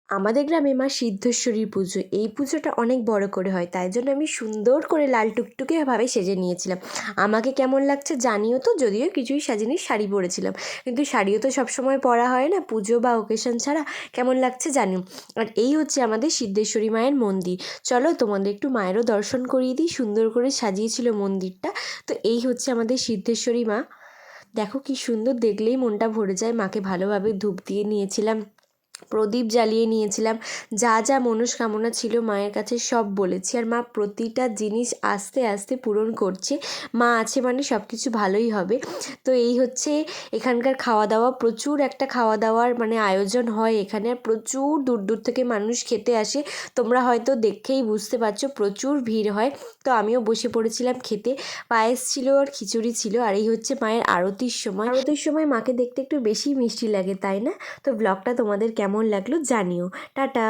আমাদের গ্রামে মা সিদ্ধেশ্বরীর পুজো, এই পুজোটা অনেক বড় করে হয়, তাই জন্য আমি সুন্দর করে লাল টুকটুকেভাবে সেজে নিয়েছিলাম। আমাকে কেমন লাগছে জানিও তো, যদিও কিছুই সাজিনি, শাড়ি পরেছিলাম, কিন্তু শাড়িও তো সবসময় পরা হয় না পুজো বা ওকেশন ছাড়া। কেমন লাগছে জানিও। আর এই হচ্ছে আমাদের সিদ্ধেশ্বরী মায়ের মন্দির। চলো তোমাদের একটু মায়েরও দর্শন করিয়ে দিই, সুন্দর করে সাজিয়েছিল মন্দিরটা। তো এই হচ্ছে আমাদের সিদ্ধেশ্বরী মা। দেখো কি সুন্দর, দেখলেই মনটা ভরে যায়। মাকে ভালোভাবে ধূপ দিয়ে নিয়েছিলাম, প্রদীপ জ্বালিয়ে নিয়েছিলাম, যা যা মনস্কামনা ছিল মায়ের কাছে সব বলেছি, আর মা প্রতিটা জিনিস আস্তে আস্তে পূরণ করছে। মা আছে মানে সব কিছু ভালোই হবে। তো এই হচ্ছে এখানকার খাওয়া দাওয়া, প্রচুর একটা খাওয়া দাওয়ার মানে আয়োজন হয় এখানে, আর প্রচুর দূর দূর থেকে মানুষ খেতে আসে। তোমরা হয়তো দেখেই বুঝতে পারছো প্রচুর ভিড় হয়। তো আমিও বসে পড়েছিলাম খেতে। পায়েস ছিল আর খিচুড়ি ছিল। আর এই হচ্ছে মায়ের আরতির সময়। আরতির সময় মাকে দেখতে একটু বেশি মিষ্টি লাগে, তাই না? তো ব্লগটা তোমাদের কেমন লাগলো জানিও। টাটা।